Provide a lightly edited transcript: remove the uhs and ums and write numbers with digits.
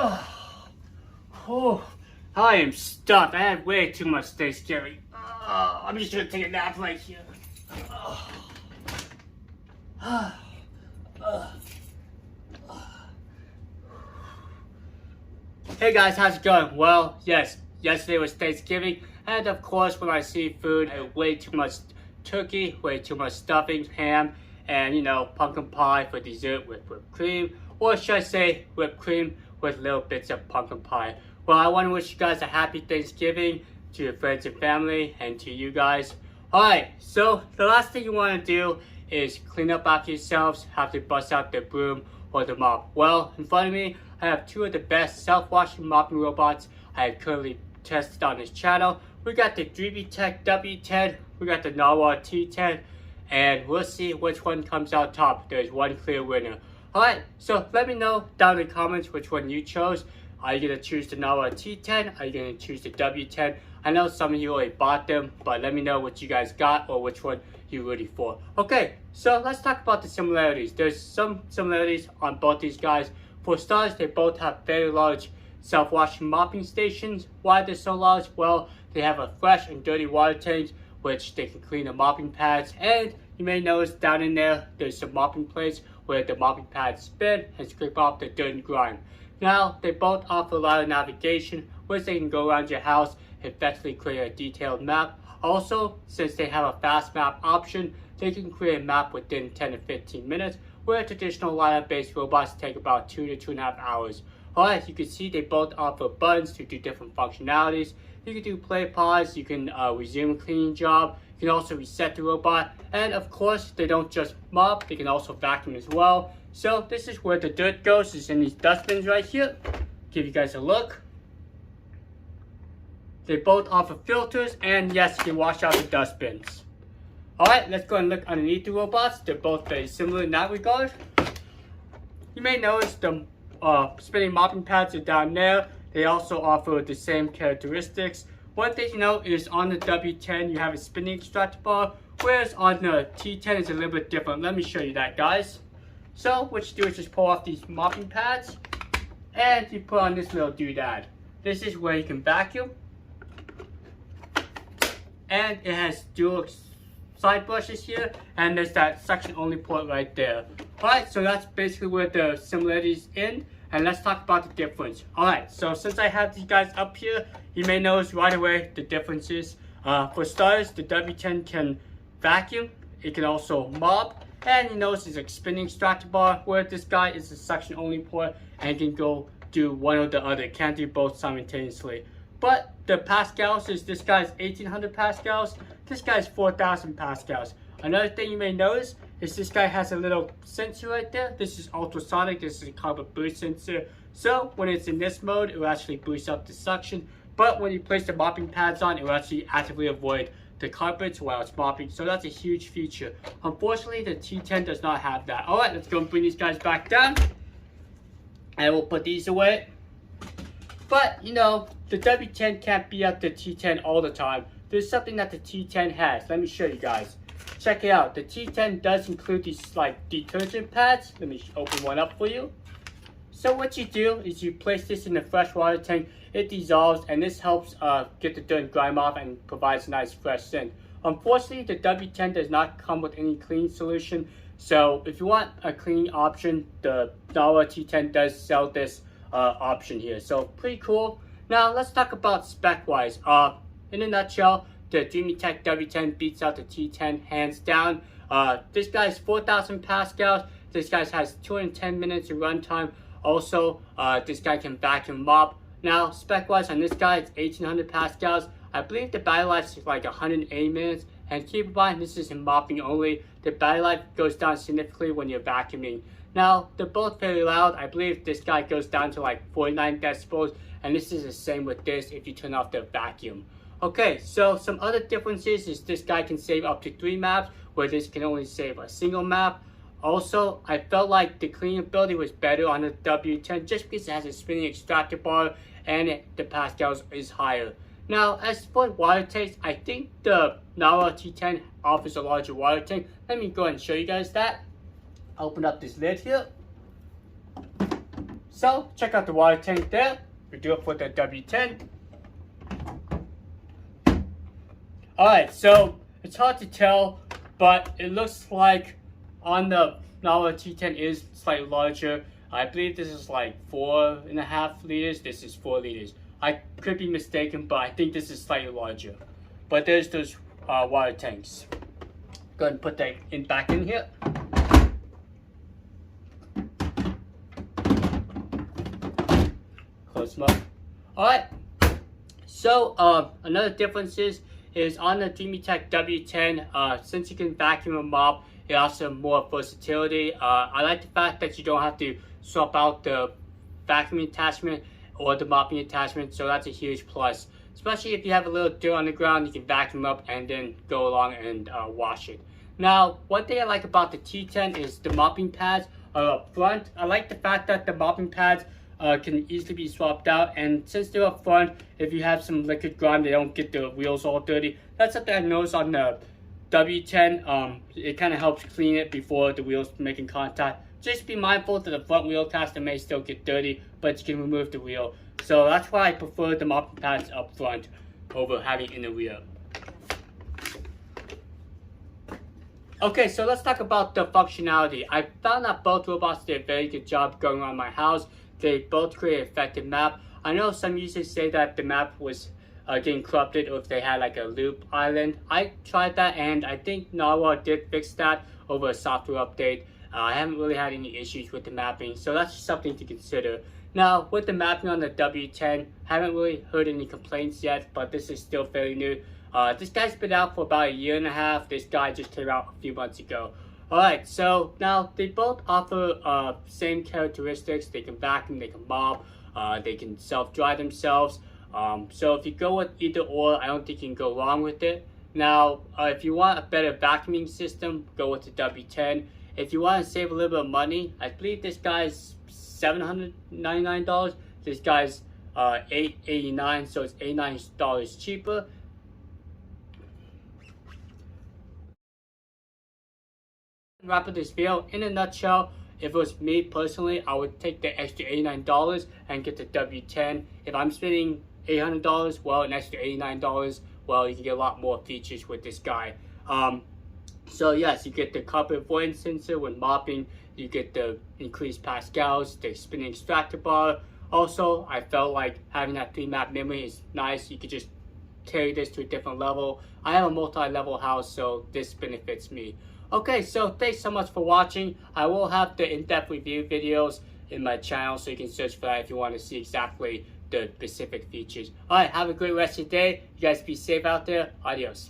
Oh, I am stuffed. I had way too much Thanksgiving. I'm just gonna take a nap right here. Hey guys, how's it going? Well, yes, yesterday was Thanksgiving, and of course when I see food, I had way too much turkey, way too much stuffing, ham, and pumpkin pie for dessert with whipped cream, or should I say whipped cream with little bits of pumpkin pie. Well, I want to wish you guys a happy Thanksgiving to your friends and family and to you guys. Alright, so the last thing you want to do is clean up after yourselves, have to bust out the broom or the mop. Well, in front of me, I have two of the best self-washing mopping robots I have currently tested on this channel. We got the DreameTech W10, we got the Narwal T10, and we'll see which one comes out top. There's one clear winner. Alright, so let me know down in the comments which one you chose. Are you going to choose the Narwal T10? Are you going to choose the W10? I know some of you already bought them, but let me know what you guys got or which one you're ready for. Okay, so let's talk about the similarities. There's some similarities on both these guys. For starters, they both have very large self-washing mopping stations. Why they're so large? Well, they have a fresh and dirty water tank, which they can clean the mopping pads. And you may notice down in there, there's some mopping plates where the mopping pads spin and scrape off the dirt and grime. Now, they both offer a lot of navigation, which they can go around your house and effectively create a detailed map. Also, since they have a fast map option, they can create a map within 10 to 15 minutes, where traditional Lidar-based robots take about 2 to 2.5 hours. Alright, you can see they both offer buttons to do different functionalities. You can do play pause, you can resume a cleaning job, you can also reset the robot, and of course, they don't just mop, they can also vacuum as well. So this is where the dirt goes, is in these dustbins right here. Give you guys a look. They both offer filters, and yes, you can wash out the dustbins. Alright, let's go and look underneath the robots. They're both very similar in that regard. You may notice the spinning mopping pads are down there. They also offer the same characteristics. One thing you know is on the W10 you have a spinning extractor bar, whereas on the T10 it's a little bit different. Let me show you that, guys. So what you do is just pull off these mopping pads and you put on this little doodad. This is where you can vacuum, and it has dual side brushes here, and there's that suction only port right there. Alright, so that's basically where the similarities end, and let's talk about the difference. Alright, so since I have these guys up here, you may notice right away the differences. For starters, the W10 can vacuum, it can also mop, and you notice it's a spinning extractor bar, where this guy is a suction only port and can go do one or the other, can't do both simultaneously. But the pascals is this guy's 1800 pascals, this guy's 4000 pascals. Another thing you may notice is this guy has a little sensor right there. This is ultrasonic, this is a carbon boost sensor. So when it's in this mode, it will actually boost up the suction. But when you place the mopping pads on, it will actually actively avoid the carpets while it's mopping. So that's a huge feature. Unfortunately, the T10 does not have that. Alright, let's go and bring these guys back down. And we'll put these away. But, the W10 can't be at the T10 all the time. There's something that the T10 has. Let me show you guys. Check it out. The T10 does include these like detergent pads. Let me open one up for you. So what you do is you place this in the fresh water tank. It dissolves, and this helps get the dirt and grime off and provides a nice fresh scent. Unfortunately, the W10 does not come with any cleaning solution. So if you want a cleaning option, the Narwal T10 does sell this option here. So pretty cool. Now let's talk about spec wise. In a nutshell, the DreameTech W10 beats out the T10 hands down. This guy's 4000 pascals. This guy has 210 minutes of runtime. Also, this guy can vacuum mop. Now, spec wise on this guy, it's 1800 pascals. I believe the battery life is like 180 minutes. And keep in mind, this is in mopping only. The battery life goes down significantly when you're vacuuming. Now, they're both very loud. I believe this guy goes down to like 49 decibels. And this is the same with this if you turn off the vacuum. Okay, so some other differences is this guy can save up to 3 maps, where this can only save a single map. Also, I felt like the cleaning ability was better on the W10 just because it has a spinning extractor bar and the pascals is higher. Now, as for water tanks, I think the Narwal T10 offers a larger water tank. Let me go ahead and show you guys that. Open up this lid here. So check out the water tank there. We do it for the W10. Alright, so it's hard to tell, but it looks like on the Narwal T10 is slightly larger. I believe this is like 4.5 liters. This is 4 liters. I could be mistaken, but I think this is slightly larger. But there's those water tanks. Go ahead and put that back in here. Close them up. Alright. So another difference is on the DreameTech W10, since you can vacuum and mop, it also has more versatility. I like the fact that you don't have to swap out the vacuuming attachment or the mopping attachment, so that's a huge plus. Especially if you have a little dirt on the ground, you can vacuum up and then go along and wash it. Now, one thing I like about the T10 is the mopping pads are up front. I like the fact that the mopping pads can easily be swapped out, and since they're up front, if you have some liquid grime, they don't get the wheels all dirty. That's something I noticed on the W10. It kind of helps clean it before the wheels making contact. Just be mindful that the front wheel caster may still get dirty, but you can remove the wheel. So that's why I prefer the mopping pads up front over having in the rear. Okay, so let's talk about the functionality. I found that both robots did a very good job going around my house. They both create an effective map. I know some users say that the map was getting corrupted, or if they had like a loop island. I tried that, and I think Narwhal did fix that over a software update. I haven't really had any issues with the mapping, so that's just something to consider. Now, with the mapping on the W10, haven't really heard any complaints yet, but this is still fairly new. This guy's been out for about 1.5 years. This guy just came out a few months ago. Alright, so now they both offer same characteristics. They can vacuum, they can mop, they can self-dry themselves. So if you go with either or, I don't think you can go wrong with it. Now, if you want a better vacuuming system, go with the W10. If you want to save a little bit of money, I believe this guy's $799. This guy's $889, so it's $89 cheaper. Wrap up this video. In a nutshell, if it was me personally, I would take the extra $89 and get the W10. If I'm spending $800, well, an extra $89, well, you can get a lot more features with this guy. So yes, you get the carpet avoidance sensor when mopping, you get the increased pascals, the spinning extractor bar. Also, I felt like having that 3-map memory is nice. You could just carry this to a different level. I have a multi-level house, so this benefits me. Okay, so thanks so much for watching. I will have the in-depth review videos in my channel, so you can search for that if you want to see exactly the specific features. Alright, have a great rest of your day. You guys be safe out there. Adios.